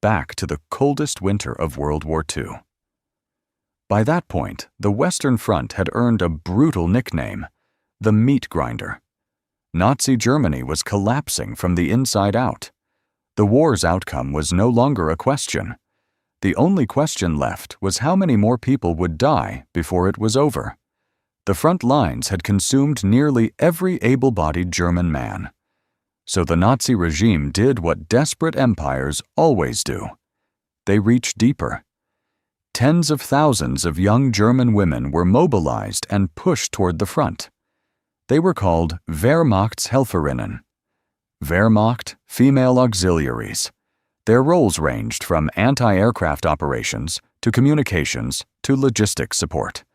back to the coldest winter of World War II. By that point, the Western Front had earned a brutal nickname, the meat grinder. Nazi Germany was collapsing from the inside out. The war's outcome was no longer a question. The only question left was how many more people would die before it was over. The front lines had consumed nearly every able-bodied German man. So the Nazi regime did what desperate empires always do. They reached deeper. Tens of thousands of young German women were mobilized and pushed toward the front. They were called Wehrmachtshelferinnen. Wehrmacht female auxiliaries. Their roles ranged from anti-aircraft operations to communications to logistics support.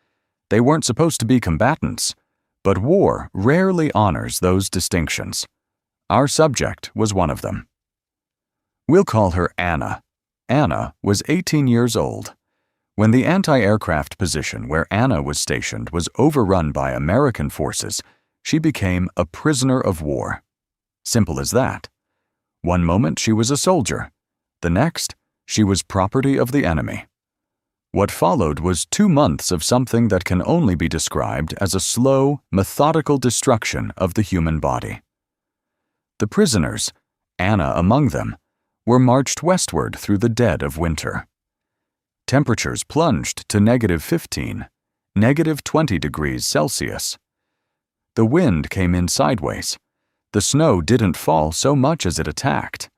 They weren't supposed to be combatants, but war rarely honors those distinctions. Our subject was one of them. We'll call her Anna. Anna was 18 years old. When the anti-aircraft position where Anna was stationed was overrun by American forces, she became a prisoner of war. Simple as that. One moment she was a soldier. The next, she was property of the enemy. What followed was 2 months of something that can only be described as a slow, methodical destruction of the human body. The prisoners, Anna among them, were marched westward through the dead of winter. Temperatures plunged to -15, -20 degrees Celsius. The wind came in sideways. The snow didn't fall so much as it attacked.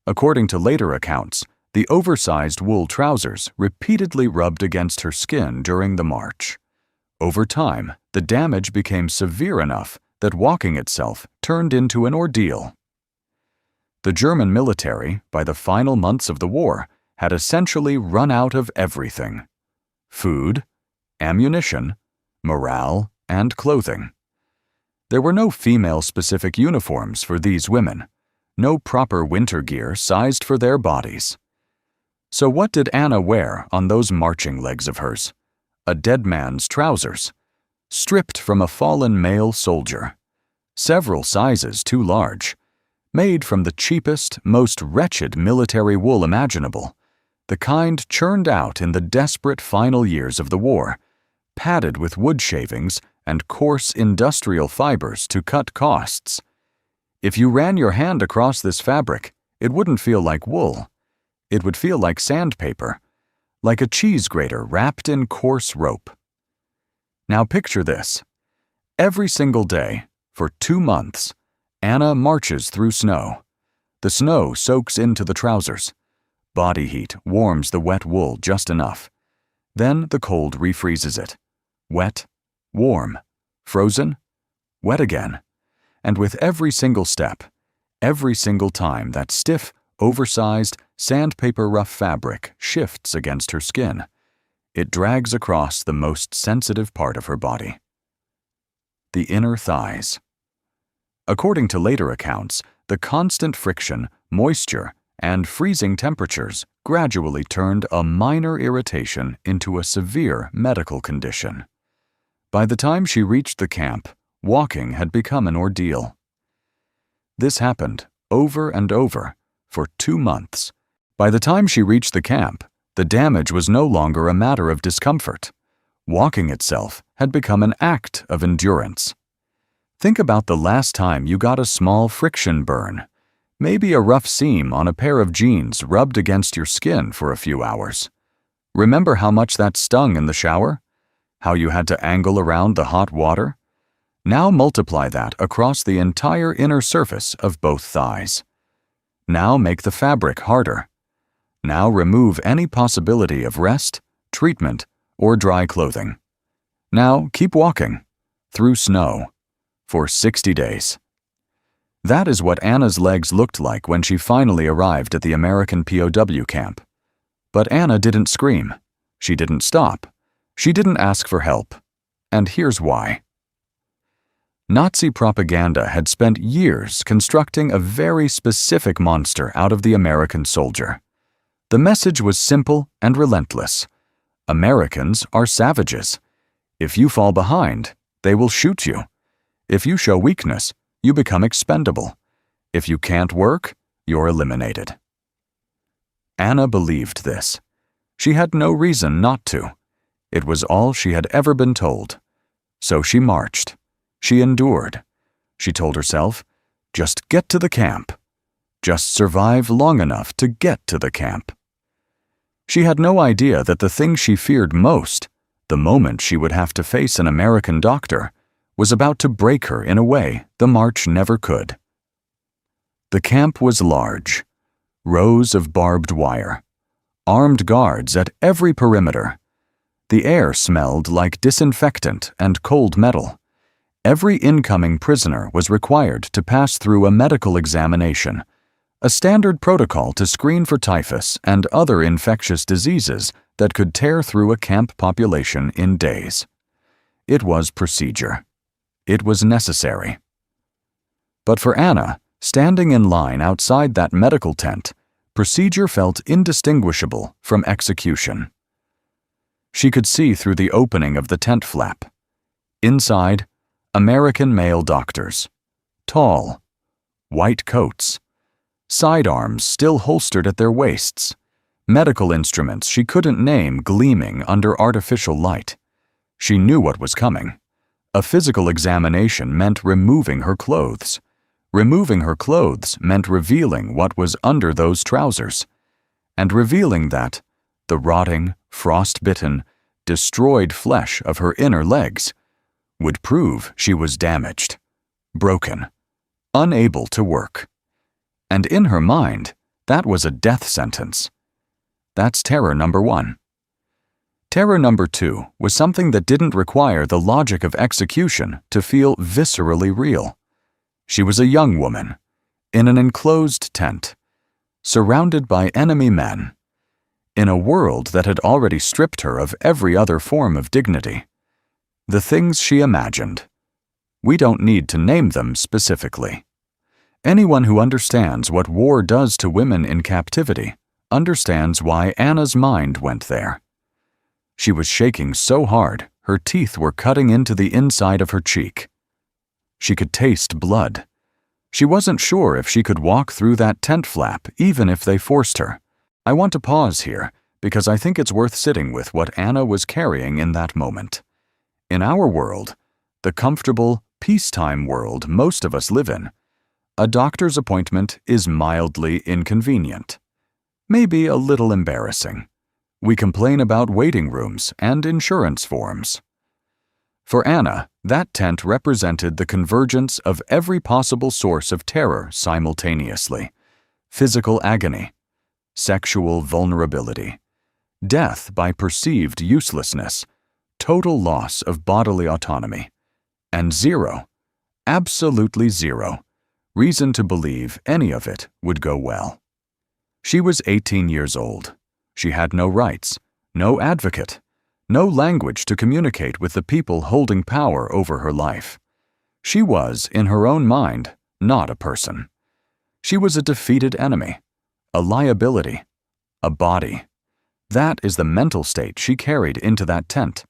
According to later accounts, the oversized wool trousers repeatedly rubbed against her skin during the march. Over time, the damage became severe enough that walking itself turned into an ordeal. The German military, by the final months of the war, had essentially run out of everything: food, ammunition, morale, and clothing. There were no female-specific uniforms for these women, no proper winter gear sized for their bodies. So what did Anna wear on those marching legs of hers? A dead man's trousers, stripped from a fallen male soldier, several sizes too large, made from the cheapest, most wretched military wool imaginable, the kind churned out in the desperate final years of the war, padded with wood shavings and coarse industrial fibers to cut costs. If you ran your hand across this fabric, it wouldn't feel like wool. It would feel like sandpaper, like a cheese grater wrapped in coarse rope. Now picture this. Every single day, for 2 months, Anna marches through snow. The snow soaks into the trousers. Body heat warms the wet wool just enough. Then the cold refreezes it. Wet, warm, frozen, wet again. And with every single step, every single time that stiff, oversized, sandpaper-rough fabric shifts against her skin, it drags across the most sensitive part of her body: the inner thighs. According to later accounts, the constant friction, moisture, and freezing temperatures gradually turned a minor irritation into a severe medical condition. By the time she reached the camp, walking had become an ordeal. This happened over and over for 2 months. By the time she reached the camp, the damage was no longer a matter of discomfort. Walking itself had become an act of endurance. Think about the last time you got a small friction burn, maybe a rough seam on a pair of jeans rubbed against your skin for a few hours. Remember how much that stung in the shower? How you had to angle around the hot water? Now multiply that across the entire inner surface of both thighs. Now make the fabric harder. Now remove any possibility of rest, treatment, or dry clothing. Now keep walking, through snow, for 60 days. That is what Anna's legs looked like when she finally arrived at the American POW camp. But Anna didn't scream. She didn't stop. She didn't ask for help. And here's why. Nazi propaganda had spent years constructing a very specific monster out of the American soldier. The message was simple and relentless. Americans are savages. If you fall behind, they will shoot you. If you show weakness, you become expendable. If you can't work, you're eliminated. Anna believed this. She had no reason not to. It was all she had ever been told. So she marched. She endured. She told herself, just get to the camp. Just survive long enough to get to the camp. She had no idea that the thing she feared most, the moment she would have to face an American doctor, was about to break her in a way the march never could. The camp was large. Rows of barbed wire. Armed guards at every perimeter. The air smelled like disinfectant and cold metal. Every incoming prisoner was required to pass through a medical examination, a standard protocol to screen for typhus and other infectious diseases that could tear through a camp population in days. It was procedure. It was necessary. But for Anna, standing in line outside that medical tent, procedure felt indistinguishable from execution. She could see through the opening of the tent flap. Inside, American male doctors. Tall. White coats. Sidearms still holstered at their waists. Medical instruments she couldn't name gleaming under artificial light. She knew what was coming. A physical examination meant removing her clothes. Removing her clothes meant revealing what was under those trousers. And revealing that, the rotting, frost-bitten, destroyed flesh of her inner legs, would prove she was damaged, broken, unable to work. And in her mind, that was a death sentence. That's terror number one. Terror number two was something that didn't require the logic of execution to feel viscerally real. She was a young woman, in an enclosed tent, surrounded by enemy men, in a world that had already stripped her of every other form of dignity. The things she imagined. We don't need to name them specifically. Anyone who understands what war does to women in captivity understands why Anna's mind went there. She was shaking so hard, her teeth were cutting into the inside of her cheek. She could taste blood. She wasn't sure if she could walk through that tent flap, even if they forced her. I want to pause here, because I think it's worth sitting with what Anna was carrying in that moment. In our world, the comfortable, peacetime world most of us live in, a doctor's appointment is mildly inconvenient. Maybe a little embarrassing. We complain about waiting rooms and insurance forms. For Anna, that tent represented the convergence of every possible source of terror simultaneously. Physical agony, sexual vulnerability, death by perceived uselessness, total loss of bodily autonomy, and zero, absolutely zero, reason to believe any of it would go well. She was 18 years old. She had no rights, no advocate, no language to communicate with the people holding power over her life. She was, in her own mind, not a person. She was a defeated enemy, a liability, a body. That is the mental state she carried into that tent.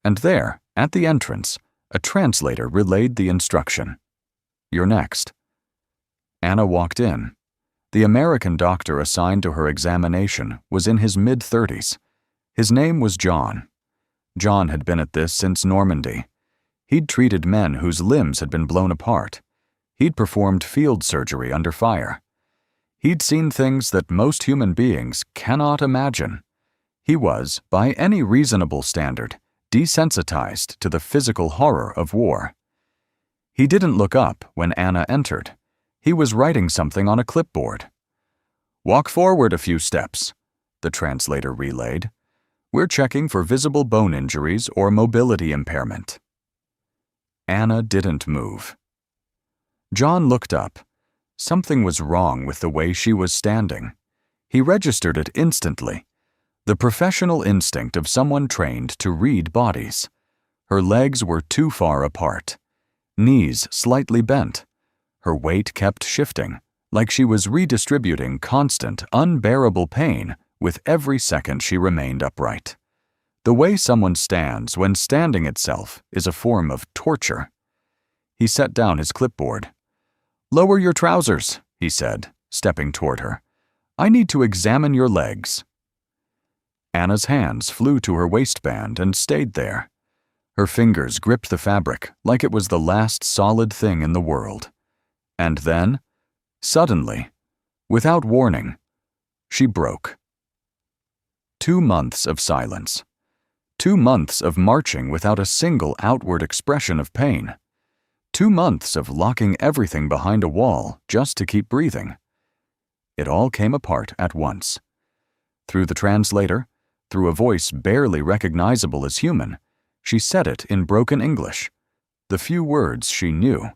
And there, at the entrance, a translator relayed the instruction. "You're next." Anna walked in. The American doctor assigned to her examination was in his mid-30s. His name was John. John had been at this since Normandy. He'd treated men whose limbs had been blown apart. He'd performed field surgery under fire. He'd seen things that most human beings cannot imagine. He was, by any reasonable standard, desensitized to the physical horror of war. He didn't look up when Anna entered. He was writing something on a clipboard. "Walk forward a few steps," the translator relayed. "We're checking for visible bone injuries or mobility impairment." Anna didn't move. John looked up. Something was wrong with the way she was standing. He registered it instantly. The professional instinct of someone trained to read bodies. Her legs were too far apart. Knees slightly bent. Her weight kept shifting, like she was redistributing constant, unbearable pain with every second she remained upright. The way someone stands when standing itself is a form of torture. He set down his clipboard. "Lower your trousers," he said, stepping toward her. I need to examine your legs." Anna's hands flew to her waistband and stayed there. Her fingers gripped the fabric like it was the last solid thing in the world. And then, suddenly, without warning, she broke. 2 months of silence. 2 months of marching without a single outward expression of pain. 2 months of locking everything behind a wall just to keep breathing. It all came apart at once. Through the translator, through a voice barely recognizable as human, she said it in broken English, the few words she knew,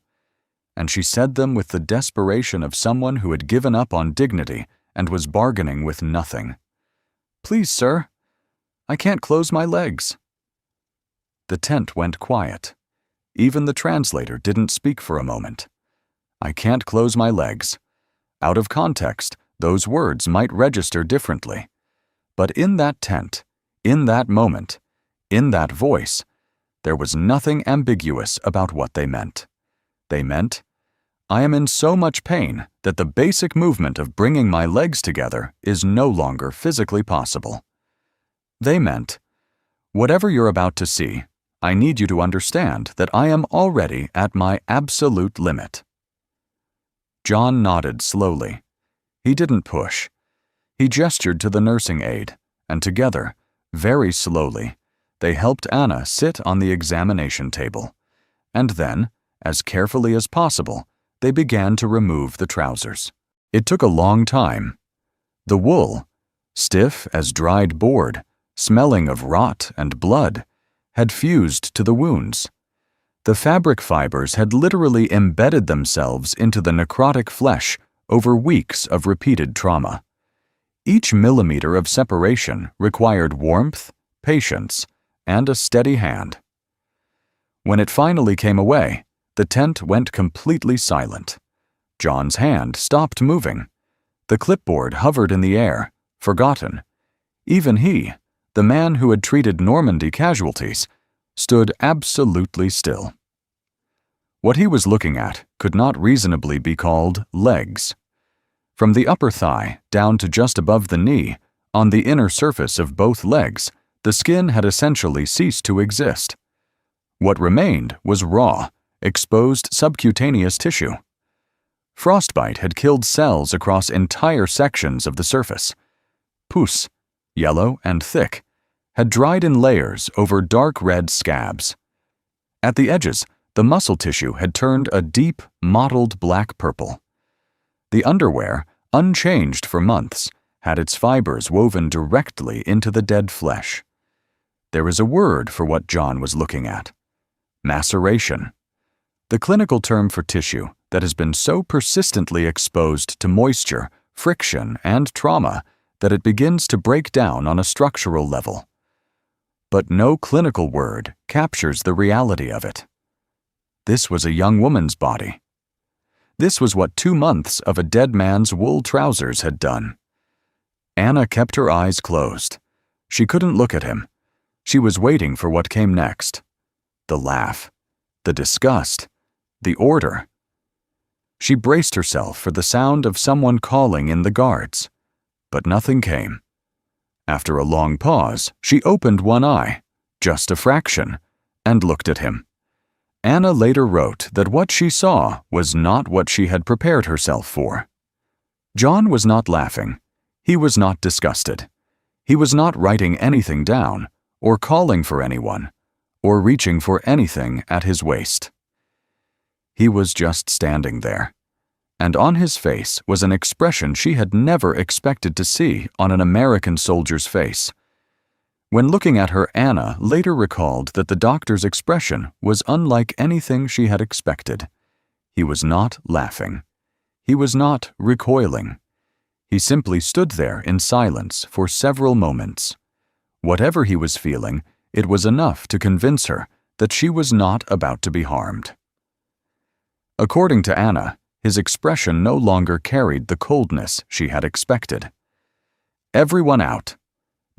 and she said them with the desperation of someone who had given up on dignity and was bargaining with nothing. "Please, sir, I can't close my legs." The tent went quiet. Even the translator didn't speak for a moment. "I can't close my legs." Out of context, those words might register differently. But in that tent, in that moment, in that voice, there was nothing ambiguous about what they meant. They meant, "I am in so much pain that the basic movement of bringing my legs together is no longer physically possible." They meant, "Whatever you're about to see, I need you to understand that I am already at my absolute limit." John nodded slowly. He didn't push. He gestured to the nursing aide, and together, very slowly, they helped Anna sit on the examination table. And then, as carefully as possible, they began to remove the trousers. It took a long time. The wool, stiff as dried board, smelling of rot and blood, had fused to the wounds. The fabric fibers had literally embedded themselves into the necrotic flesh over weeks of repeated trauma. Each millimeter of separation required warmth, patience, and a steady hand. When it finally came away, the tent went completely silent. John's hand stopped moving. The clipboard hovered in the air, forgotten. Even he, the man who had treated Normandy casualties, stood absolutely still. What he was looking at could not reasonably be called legs. From the upper thigh down to just above the knee, on the inner surface of both legs, the skin had essentially ceased to exist. What remained was raw, exposed subcutaneous tissue. Frostbite had killed cells across entire sections of the surface. Pus, yellow and thick, had dried in layers over dark red scabs. At the edges, the muscle tissue had turned a deep, mottled black purple. The underwear, unchanged for months, had its fibers woven directly into the dead flesh. There is a word for what John was looking at: maceration. The clinical term for tissue that has been so persistently exposed to moisture, friction, and trauma that it begins to break down on a structural level. But no clinical word captures the reality of it. This was a young woman's body. This was what 2 months of a dead man's wool trousers had done. Anna kept her eyes closed. She couldn't look at him. She was waiting for what came next. The laugh, the disgust, the order. She braced herself for the sound of someone calling in the guards, but nothing came. After a long pause, she opened one eye, just a fraction, and looked at him. Anna later wrote that what she saw was not what she had prepared herself for. John was not laughing. He was not disgusted. He was not writing anything down, or calling for anyone, or reaching for anything at his waist. He was just standing there, and on his face was an expression she had never expected to see on an American soldier's face. When looking at her, Anna later recalled that the doctor's expression was unlike anything she had expected. He was not laughing. He was not recoiling. He simply stood there in silence for several moments. Whatever he was feeling, it was enough to convince her that she was not about to be harmed. According to Anna, his expression no longer carried the coldness she had expected. "Everyone out."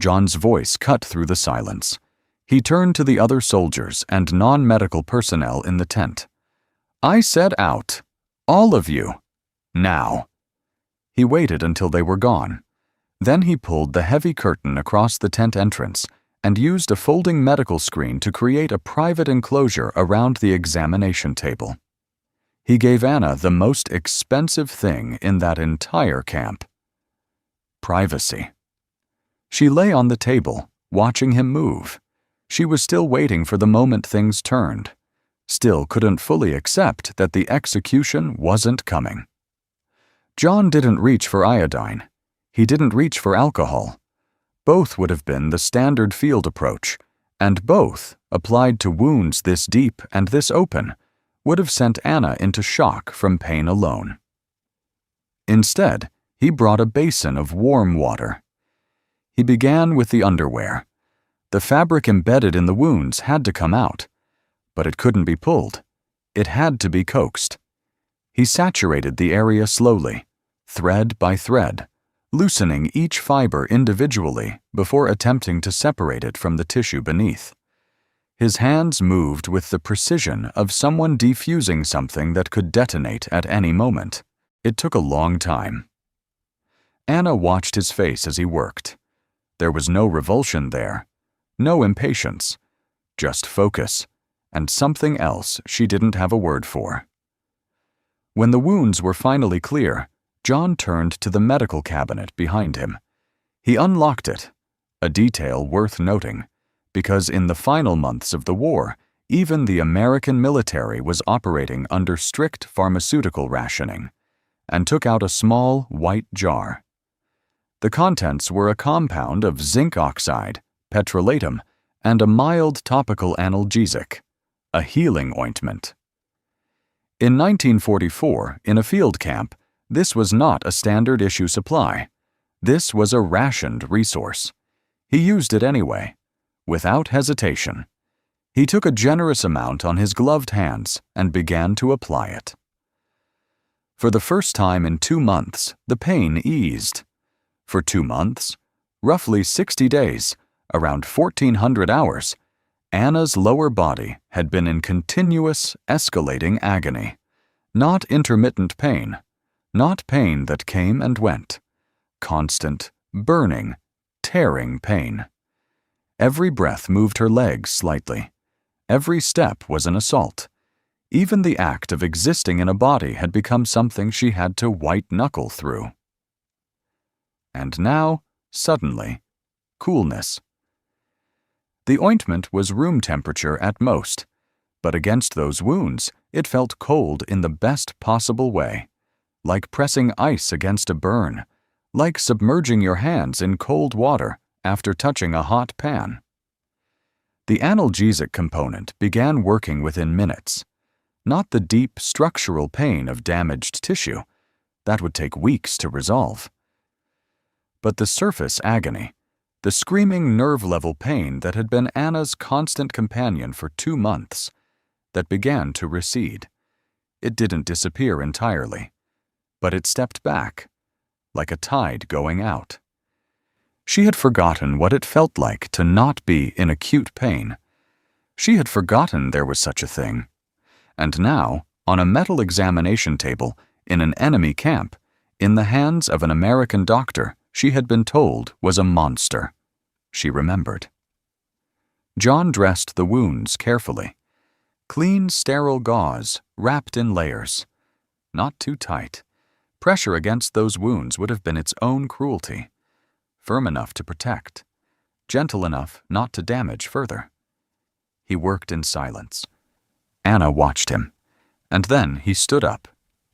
John's voice cut through the silence. He turned to the other soldiers and non-medical personnel in the tent. "I said out. All of you. Now." He waited until they were gone. Then he pulled the heavy curtain across the tent entrance and used a folding medical screen to create a private enclosure around the examination table. He gave Anna the most expensive thing in that entire camp: privacy. She lay on the table, watching him move. She was still waiting for the moment things turned, still couldn't fully accept that the execution wasn't coming. John didn't reach for iodine. He didn't reach for alcohol. Both would have been the standard field approach, and both, applied to wounds this deep and this open, would have sent Anna into shock from pain alone. Instead, he brought a basin of warm water. He began with the underwear. The fabric embedded in the wounds had to come out, but it couldn't be pulled. It had to be coaxed. He saturated the area slowly, thread by thread, loosening each fiber individually before attempting to separate it from the tissue beneath. His hands moved with the precision of someone defusing something that could detonate at any moment. It took a long time. Anna watched his face as he worked. There was no revulsion there, no impatience, just focus, and something else she didn't have a word for. When the wounds were finally clear, John turned to the medical cabinet behind him. He unlocked it, a detail worth noting, because in the final months of the war, even the American military was operating under strict pharmaceutical rationing, and took out a small white jar. The contents were a compound of zinc oxide, petrolatum, and a mild topical analgesic, a healing ointment. In 1944, in a field camp, this was not a standard issue supply. This was a rationed resource. He used it anyway, without hesitation. He took a generous amount on his gloved hands and began to apply it. For the first time in 2 months, the pain eased. For 2 months, roughly 60 days, around 1,400 hours, Anna's lower body had been in continuous, escalating agony. Not intermittent pain, not pain that came and went. Constant, burning, tearing pain. Every breath moved her legs slightly. Every step was an assault. Even the act of existing in a body had become something she had to white-knuckle through. And now, suddenly, coolness. The ointment was room temperature at most, but against those wounds, it felt cold in the best possible way, like pressing ice against a burn, like submerging your hands in cold water after touching a hot pan. The analgesic component began working within minutes. Not the deep structural pain of damaged tissue. That would take weeks to resolve. But the surface agony, the screaming nerve-level pain that had been Anna's constant companion for 2 months, that began to recede. It didn't disappear entirely, but it stepped back, like a tide going out. She had forgotten what it felt like to not be in acute pain. She had forgotten there was such a thing. And now, on a metal examination table, in an enemy camp, in the hands of an American doctor she had been told was a monster, she remembered. John dressed the wounds carefully. Clean, sterile gauze, wrapped in layers. Not too tight. Pressure against those wounds would have been its own cruelty. Firm enough to protect. Gentle enough not to damage further. He worked in silence. Anna watched him, and then he stood up,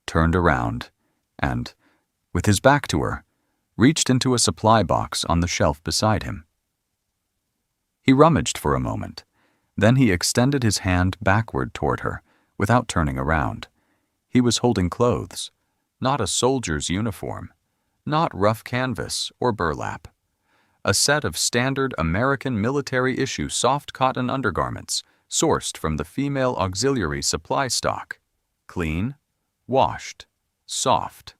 turned around, and, with his back to her, reached into a supply box on the shelf beside him. He rummaged for a moment. Then he extended his hand backward toward her, without turning around. He was holding clothes, not a soldier's uniform, not rough canvas or burlap. A set of standard American military-issue soft cotton undergarments, sourced from the female auxiliary supply stock. Clean, washed, soft.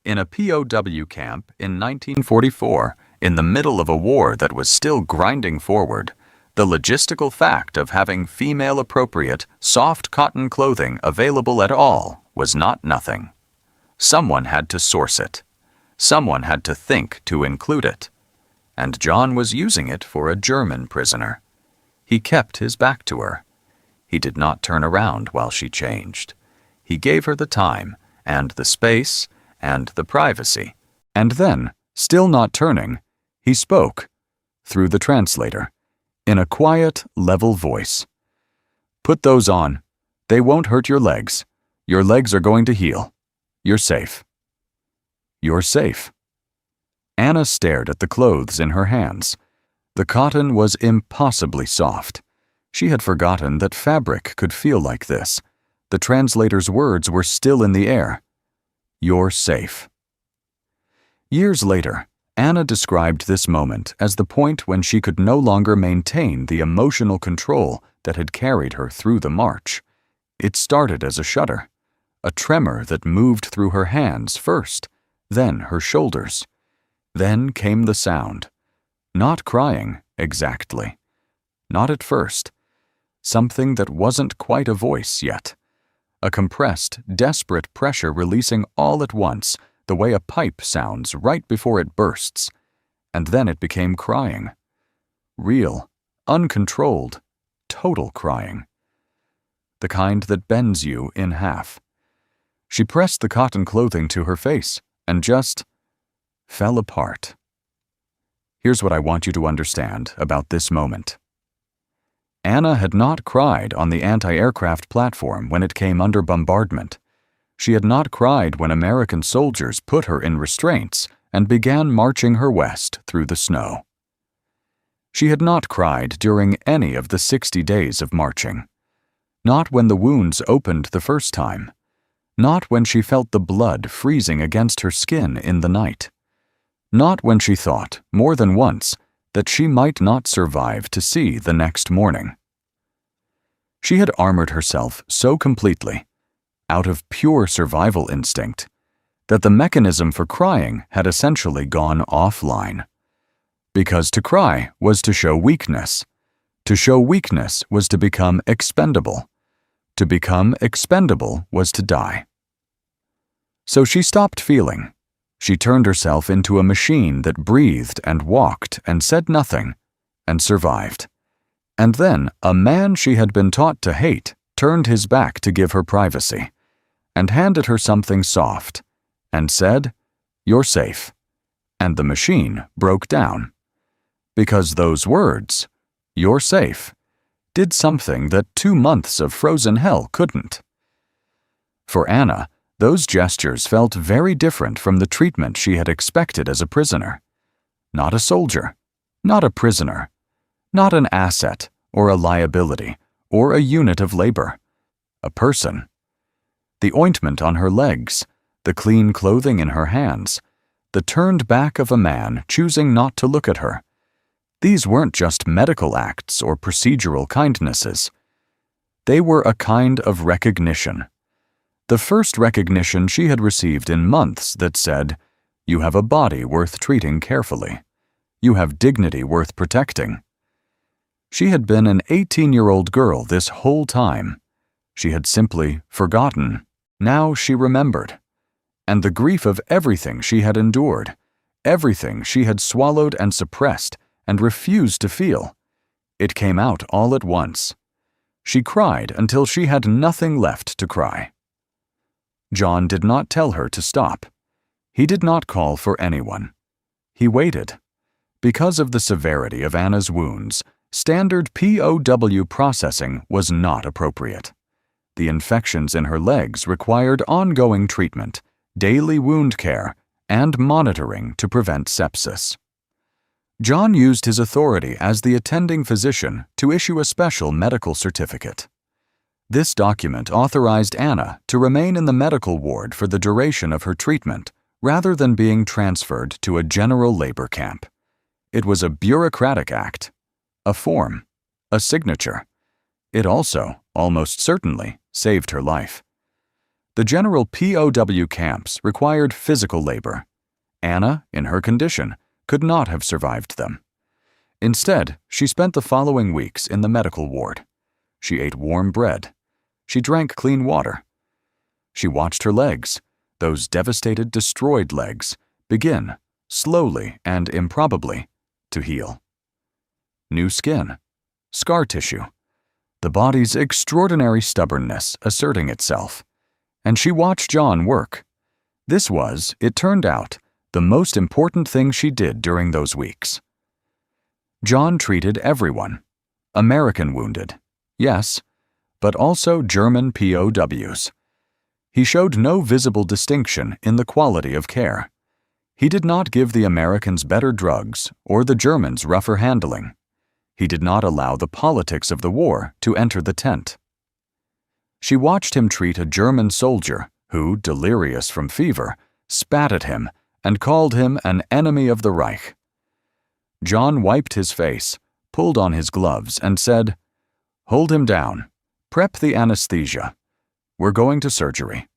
In a POW camp in 1944, in the middle of a war that was still grinding forward, the logistical fact of having female-appropriate, soft cotton clothing available at all was not nothing. Someone had to source it. Someone had to think to include it. And John was using it for a German prisoner. He kept his back to her. He did not turn around while she changed. He gave her the time, and the space, and the privacy. And then, still not turning, he spoke, through the translator, in a quiet, level voice. "Put those on. They won't hurt your legs. Your legs are going to heal. You're safe." "You're safe." Anna stared at the clothes in her hands. The cotton was impossibly soft. She had forgotten that fabric could feel like this. The translator's words were still in the air. "You're safe." Years later, Anna described this moment as the point when she could no longer maintain the emotional control that had carried her through the march. It started as a shudder, a tremor that moved through her hands first, then her shoulders. Then came the sound. Not crying, exactly. Not at first. Something that wasn't quite a voice yet. A compressed, desperate pressure releasing all at once, the way a pipe sounds right before it bursts. And then it became crying. Real, uncontrolled, total crying. The kind that bends you in half. She pressed the cotton clothing to her face and just fell apart. Here's what I want you to understand about this moment. Anna had not cried on the anti-aircraft platform when it came under bombardment. She had not cried when American soldiers put her in restraints and began marching her west through the snow. She had not cried during any of the 60 days of marching. Not when the wounds opened the first time. Not when she felt the blood freezing against her skin in the night. Not when she thought, more than once, that she might not survive to see the next morning. She had armored herself so completely, out of pure survival instinct, that the mechanism for crying had essentially gone offline. Because to cry was to show weakness. To show weakness was to become expendable. To become expendable was to die. So she stopped feeling. She turned herself into a machine that breathed and walked and said nothing, and survived. And then a man she had been taught to hate turned his back to give her privacy, and handed her something soft, and said, "You're safe." And the machine broke down. Because those words, "You're safe," did something that 2 months of frozen hell couldn't. For Anna, those gestures felt very different from the treatment she had expected as a prisoner. Not a soldier, not a prisoner, not an asset or a liability or a unit of labor. A person. The ointment on her legs, the clean clothing in her hands, the turned back of a man choosing not to look at her. These weren't just medical acts or procedural kindnesses. They were a kind of recognition. The first recognition she had received in months that said, "You have a body worth treating carefully. You have dignity worth protecting." She had been an 18-year-old girl this whole time. She had simply forgotten. Now she remembered. And the grief of everything she had endured, everything she had swallowed and suppressed and refused to feel, it came out all at once. She cried until she had nothing left to cry. John did not tell her to stop. He did not call for anyone. He waited. Because of the severity of Anna's wounds, standard POW processing was not appropriate. The infections in her legs required ongoing treatment, daily wound care, and monitoring to prevent sepsis. John used his authority as the attending physician to issue a special medical certificate. This document authorized Anna to remain in the medical ward for the duration of her treatment rather than being transferred to a general labor camp. It was a bureaucratic act, a form, a signature. It also, almost certainly, saved her life. The general POW camps required physical labor. Anna, in her condition, could not have survived them. Instead, she spent the following weeks in the medical ward. She ate warm bread. She drank clean water. She watched her legs. those devastated, destroyed legs, begin, slowly and improbably, to heal. New skin, scar tissue, the body's extraordinary stubbornness asserting itself. And she watched John work. This was, it turned out, the most important thing she did during those weeks. John treated everyone. American wounded, yes, but also German POWs. He showed no visible distinction in the quality of care. He did not give the Americans better drugs or the Germans rougher handling. He did not allow the politics of the war to enter the tent. She watched him treat a German soldier who, delirious from fever, spat at him and called him an enemy of the Reich. John wiped his face, pulled on his gloves, and said, "Hold him down. Prep the anesthesia. We're going to surgery."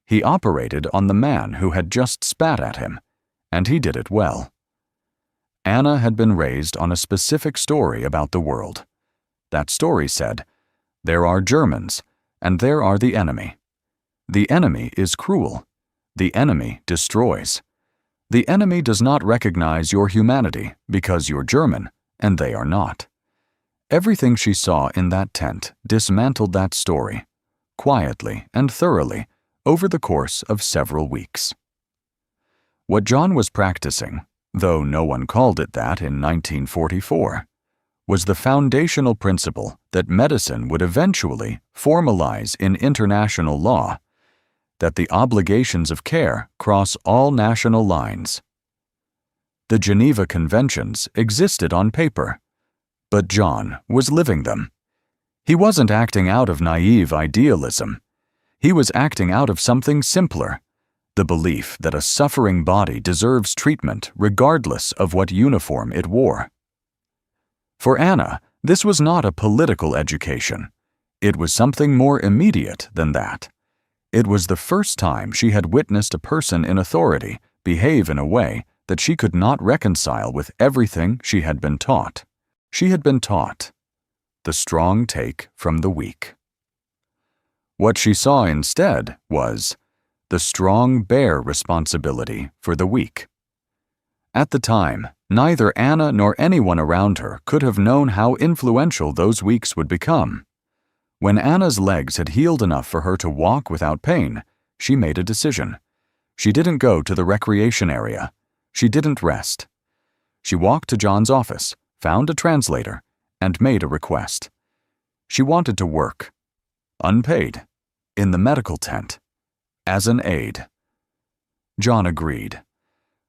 He operated on the man who had just spat at him, and he did it well. Anna had been raised on a specific story about the world. That story said, "There are Germans, and there are the enemy. The enemy is cruel. The enemy destroys. The enemy does not recognize your humanity because you're German, and they are not." Everything she saw in that tent dismantled that story, quietly and thoroughly, over the course of several weeks. What John was practicing, though no one called it that in 1944, was the foundational principle that medicine would eventually formalize in international law, that the obligations of care cross all national lines. The Geneva Conventions existed on paper, but John was living them. He wasn't acting out of naive idealism. He was acting out of something simpler, the belief that a suffering body deserves treatment regardless of what uniform it wore. For Anna, this was not a political education. It was something more immediate than that. It was the first time she had witnessed a person in authority behave in a way that she could not reconcile with everything she had been taught. She had been taught, the strong take from the weak. What she saw instead was, the strong bear responsibility for the weak. At the time, neither Anna nor anyone around her could have known how influential those weeks would become. When Anna's legs had healed enough for her to walk without pain, she made a decision. She didn't go to the recreation area. She didn't rest. She walked to John's office, found a translator, and made a request. She wanted to work, unpaid, in the medical tent, as an aide. John agreed.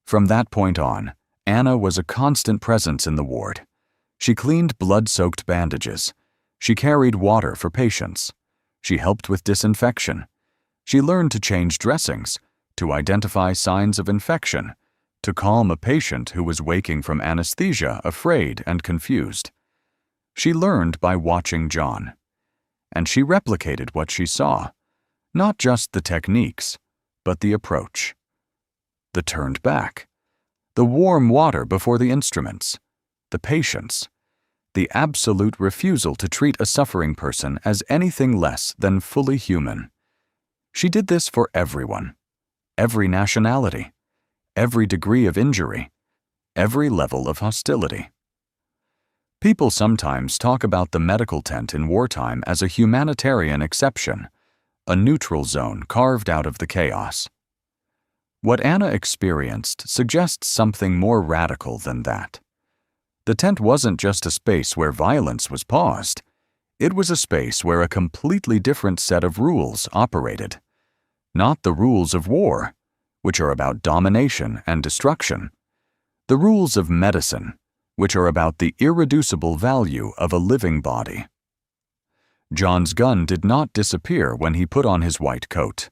From that point on, Anna was a constant presence in the ward. She cleaned blood-soaked bandages. She carried water for patients. She helped with disinfection. She learned to change dressings, to identify signs of infection, to calm a patient who was waking from anesthesia afraid and confused. She learned by watching John. And she replicated what she saw, not just the techniques, but the approach. The turned back, the warm water before the instruments, the patience, the absolute refusal to treat a suffering person as anything less than fully human. She did this for everyone, every nationality, every degree of injury, every level of hostility. People sometimes talk about the medical tent in wartime as a humanitarian exception, a neutral zone carved out of the chaos. What Anna experienced suggests something more radical than that. The tent wasn't just a space where violence was paused. It was a space where a completely different set of rules operated. Not the rules of war, which are about domination and destruction. The rules of medicine, which are about the irreducible value of a living body. John's gun did not disappear when he put on his white coat.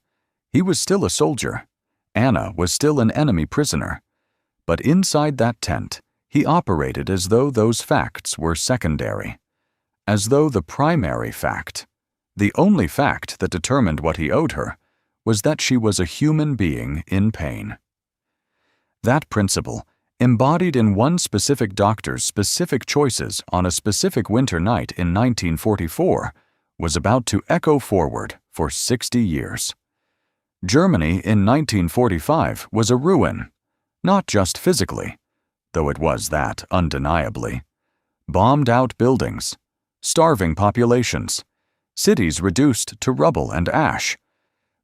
He was still a soldier. Anna was still an enemy prisoner. But inside that tent, he operated as though those facts were secondary, as though the primary fact, the only fact that determined what he owed her, was that she was a human being in pain. That principle, embodied in one specific doctor's specific choices on a specific winter night in 1944, was about to echo forward for 60 years. Germany in 1945 was a ruin, not just physically, though it was that undeniably. Bombed-out buildings, starving populations, cities reduced to rubble and ash,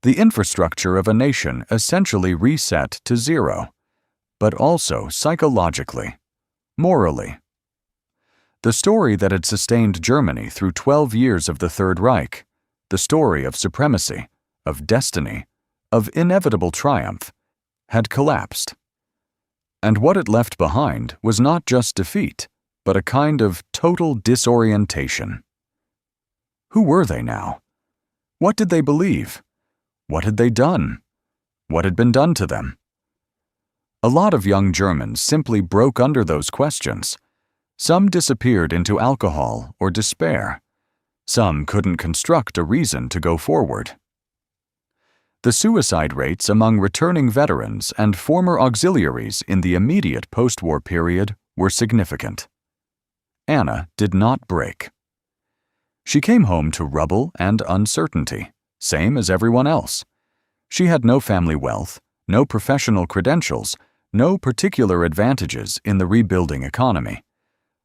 the infrastructure of a nation essentially reset to zero, but also psychologically, morally. The story that had sustained Germany through 12 years of the Third Reich, the story of supremacy, of destiny, of inevitable triumph, had collapsed. And what it left behind was not just defeat, but a kind of total disorientation. Who were they now? What did they believe? What had they done? What had been done to them? A lot of young Germans simply broke under those questions. Some disappeared into alcohol or despair. Some couldn't construct a reason to go forward. The suicide rates among returning veterans and former auxiliaries in the immediate post-war period were significant. Anna did not break. She came home to rubble and uncertainty, same as everyone else. She had no family wealth, no professional credentials, no particular advantages in the rebuilding economy.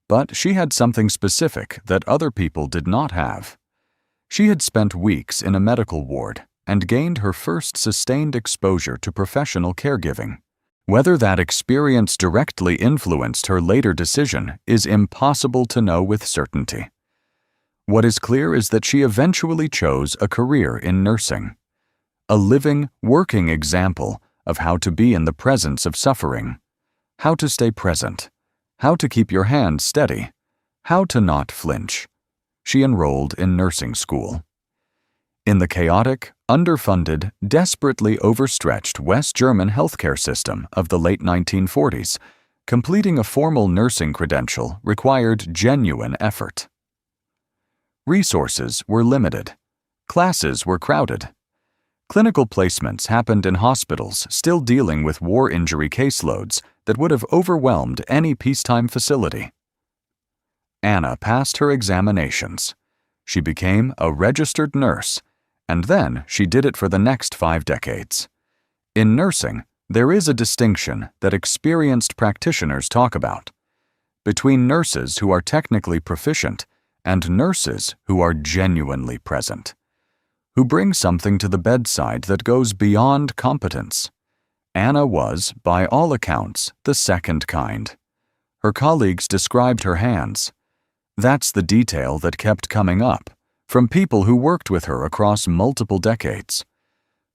But she had something specific that other people did not have. She had spent weeks in a medical ward and gained her first sustained exposure to professional caregiving. Whether that experience directly influenced her later decision is impossible to know with certainty. What is clear is that she eventually chose a career in nursing, a living, working example of how to be in the presence of suffering, how to stay present, how to keep your hand steady, how to not flinch. She enrolled in nursing school. In the chaotic, underfunded, desperately overstretched West German healthcare system of the late 1940s, completing a formal nursing credential required genuine effort. Resources were limited. Classes were crowded. Clinical placements happened in hospitals still dealing with war injury caseloads that would have overwhelmed any peacetime facility. Anna passed her examinations. She became a registered nurse, and then she did it for the next 5 decades. In nursing, there is a distinction that experienced practitioners talk about between nurses who are technically proficient and nurses who are genuinely present, who bring something to the bedside that goes beyond competence. Anna was, by all accounts, the second kind. Her colleagues described her hands. That's the detail that kept coming up from people who worked with her across multiple decades.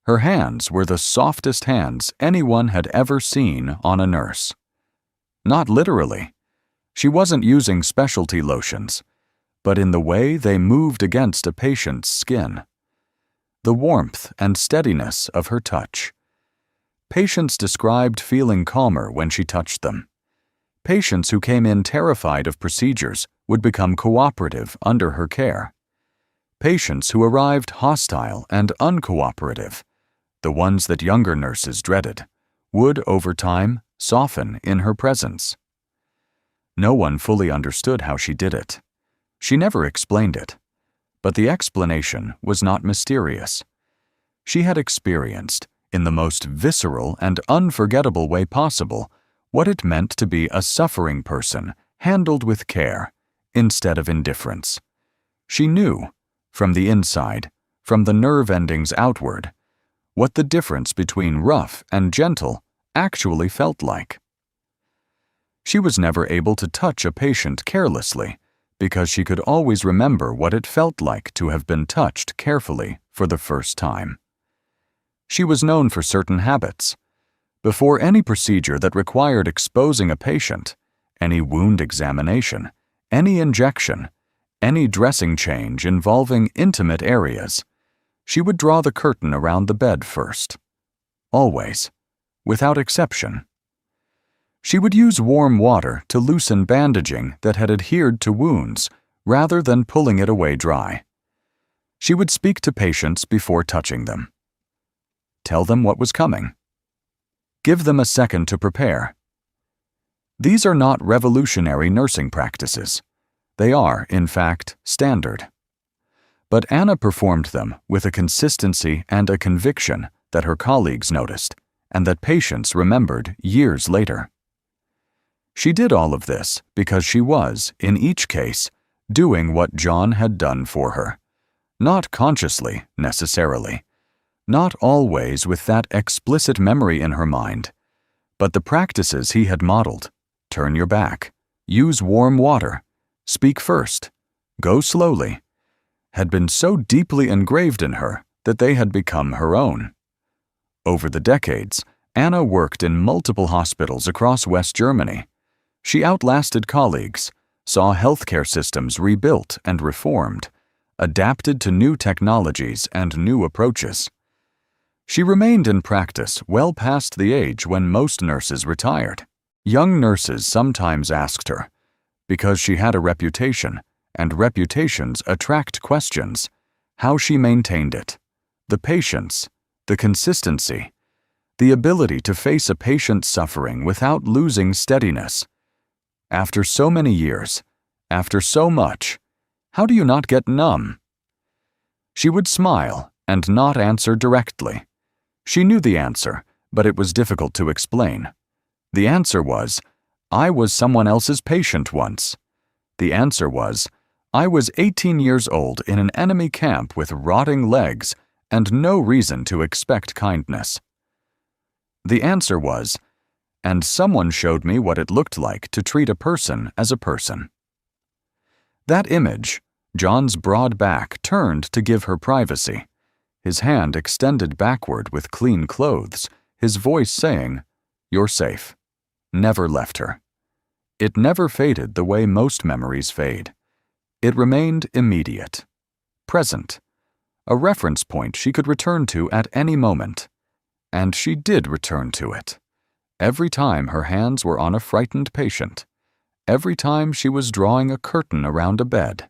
Her hands were the softest hands anyone had ever seen on a nurse. Not literally. She wasn't using specialty lotions, but in the way they moved against a patient's skin. The warmth and steadiness of her touch. Patients described feeling calmer when she touched them. Patients who came in terrified of procedures would become cooperative under her care. Patients who arrived hostile and uncooperative, the ones that younger nurses dreaded, would, over time, soften in her presence. No one fully understood how she did it. She never explained it. But the explanation was not mysterious. She had experienced, in the most visceral and unforgettable way possible, what it meant to be a suffering person handled with care, instead of indifference. She knew, from the inside, from the nerve endings outward, what the difference between rough and gentle actually felt like. She was never able to touch a patient carelessly, because she could always remember what it felt like to have been touched carefully for the first time. She was known for certain habits. Before any procedure that required exposing a patient, any wound examination, any injection, any dressing change involving intimate areas, she would draw the curtain around the bed first. Always, without exception. She would use warm water to loosen bandaging that had adhered to wounds rather than pulling it away dry. She would speak to patients before touching them. Tell them what was coming. Give them a second to prepare. These are not revolutionary nursing practices. They are, in fact, standard. But Anna performed them with a consistency and a conviction that her colleagues noticed, and that patients remembered years later. She did all of this because she was, in each case, doing what John had done for her. Not consciously, necessarily. Not always with that explicit memory in her mind. But the practices he had modeled, turn your back, use warm water, speak first, go slowly, had been so deeply engraved in her that they had become her own. Over the decades, Anna worked in multiple hospitals across West Germany. She outlasted colleagues, saw healthcare systems rebuilt and reformed, adapted to new technologies and new approaches. She remained in practice well past the age when most nurses retired. Young nurses sometimes asked her, because she had a reputation, and reputations attract questions, how she maintained it, the patience, the consistency, the ability to face a patient's suffering without losing steadiness. After so many years, after so much, how do you not get numb? She would smile and not answer directly. She knew the answer, but it was difficult to explain. The answer was, I was someone else's patient once. The answer was, I was 18 years old in an enemy camp with rotting legs and no reason to expect kindness. The answer was, and someone showed me what it looked like to treat a person as a person. That image, John's broad back turned to give her privacy, his hand extended backward with clean clothes, his voice saying, "You're safe," never left her. It never faded the way most memories fade. It remained immediate, present, a reference point she could return to at any moment. And she did return to it. Every time her hands were on a frightened patient, every time she was drawing a curtain around a bed,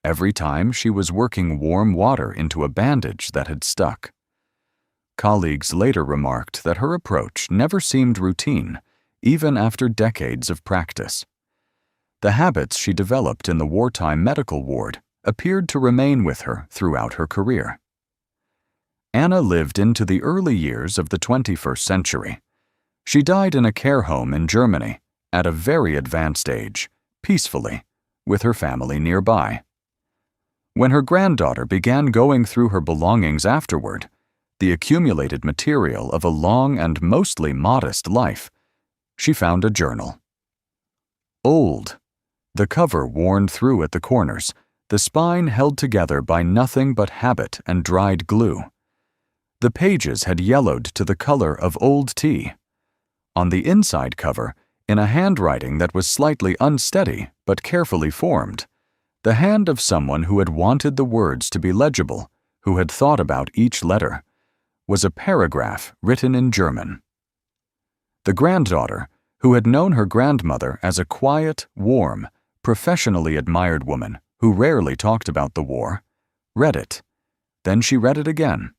every time she was working warm water into a bandage that had stuck. Colleagues later remarked that her approach never seemed routine, even after decades of practice. The habits she developed in the wartime medical ward appeared to remain with her throughout her career. Anna lived into the early years of the 21st century. She died in a care home in Germany, at a very advanced age, peacefully, with her family nearby. When her granddaughter began going through her belongings afterward, the accumulated material of a long and mostly modest life, she found a journal. Old, the cover worn through at the corners, the spine held together by nothing but habit and dried glue. The pages had yellowed to the color of old tea. On the inside cover, in a handwriting that was slightly unsteady but carefully formed, the hand of someone who had wanted the words to be legible, who had thought about each letter, was a paragraph written in German. The granddaughter, who had known her grandmother as a quiet, warm, professionally admired woman who rarely talked about the war, read it. Then she read it again.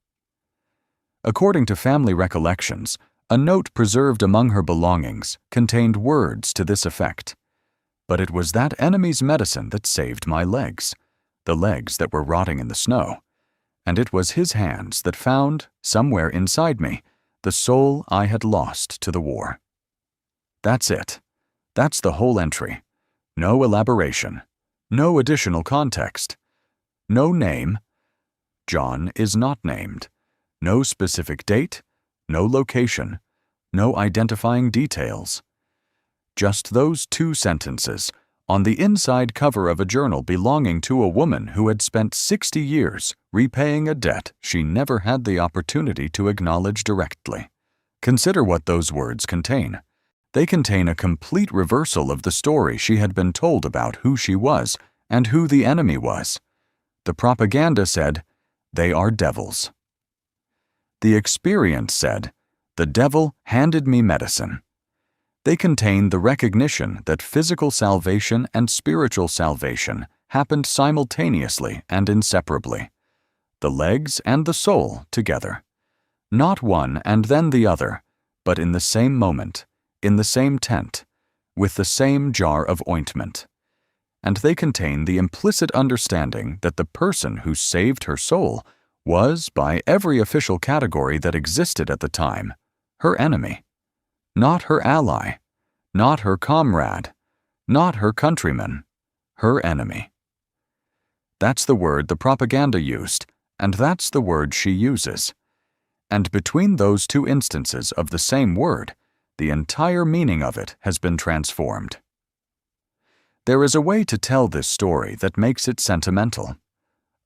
According to family recollections, a note preserved among her belongings contained words to this effect. But it was that enemy's medicine that saved my legs, the legs that were rotting in the snow, and it was his hands that found, somewhere inside me, the soul I had lost to the war. That's it. That's the whole entry. No elaboration. No additional context. No name. John is not named. No specific date, no location, no identifying details. Just those two sentences on the inside cover of a journal belonging to a woman who had spent 60 years repaying a debt she never had the opportunity to acknowledge directly. Consider what those words contain. They contain a complete reversal of the story she had been told about who she was and who the enemy was. The propaganda said, "They are devils." The experience said, "The devil handed me medicine." They contain the recognition that physical salvation and spiritual salvation happened simultaneously and inseparably. The legs and the soul together. Not one and then the other, but in the same moment, in the same tent, with the same jar of ointment. And they contain the implicit understanding that the person who saved her soul was, by every official category that existed at the time, her enemy. Not her ally, not her comrade, not her countryman, her enemy. That's the word the propaganda used, and that's the word she uses. And between those two instances of the same word, the entire meaning of it has been transformed. There is a way to tell this story that makes it sentimental.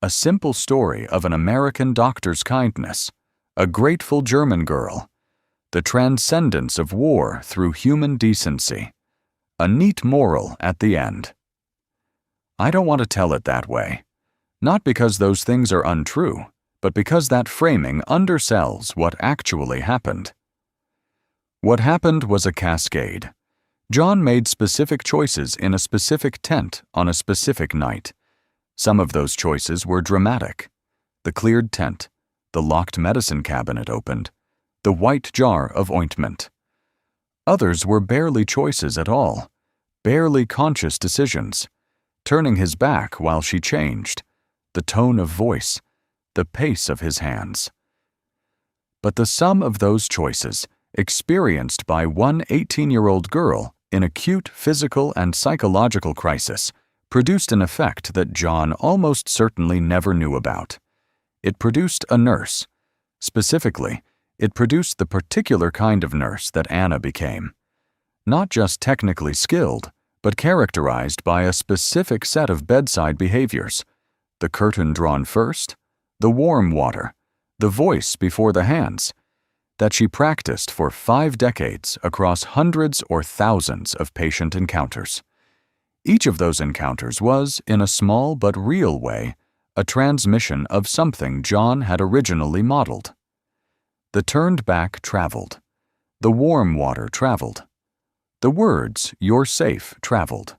A simple story of an American doctor's kindness, a grateful German girl, the transcendence of war through human decency, a neat moral at the end. I don't want to tell it that way, not because those things are untrue, but because that framing undersells what actually happened. What happened was a cascade. John made specific choices in a specific tent on a specific night. Some of those choices were dramatic. The cleared tent, the locked medicine cabinet opened, the white jar of ointment. Others were barely choices at all, barely conscious decisions, turning his back while she changed, the tone of voice, the pace of his hands. But the sum of those choices, experienced by one 18-year-old girl in acute physical and psychological crisis, produced an effect that John almost certainly never knew about. It produced a nurse. Specifically, it produced the particular kind of nurse that Anna became. Not just technically skilled, but characterized by a specific set of bedside behaviors: the curtain drawn first, the warm water, the voice before the hands, that she practiced for 5 decades across hundreds or thousands of patient encounters. Each of those encounters was, in a small but real way, a transmission of something John had originally modeled. The turned back traveled. The warm water traveled. The words, "You're safe," traveled.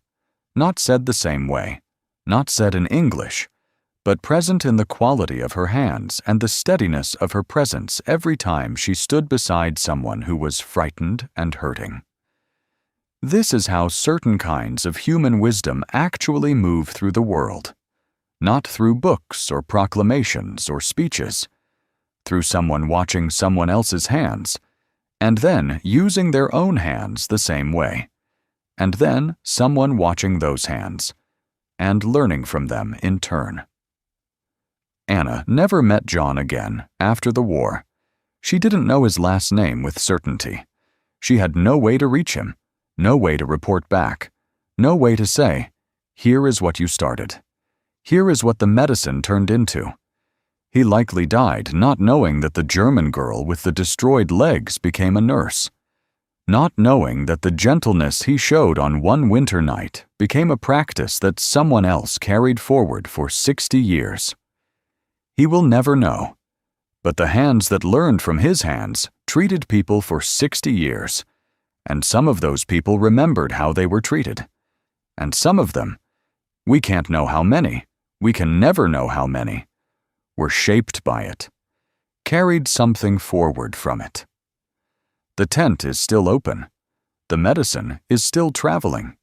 Not said the same way, not said in English, but present in the quality of her hands and the steadiness of her presence every time she stood beside someone who was frightened and hurting. This is how certain kinds of human wisdom actually move through the world. Not through books or proclamations or speeches, through someone watching someone else's hands, and then using their own hands the same way, and then someone watching those hands, and learning from them in turn. Anna never met John again after the war. She didn't know his last name with certainty. She had no way to reach him, no way to report back, no way to say, "Here is what you started. Here is what the medicine turned into." He likely died not knowing that the German girl with the destroyed legs became a nurse, not knowing that the gentleness he showed on one winter night became a practice that someone else carried forward for 60 years. He will never know, but the hands that learned from his hands treated people for 60 years, and some of those people remembered how they were treated. And some of them, we can't know how many, we can never know how many, were shaped by it, carried something forward from it. The tent is still open. The medicine is still traveling.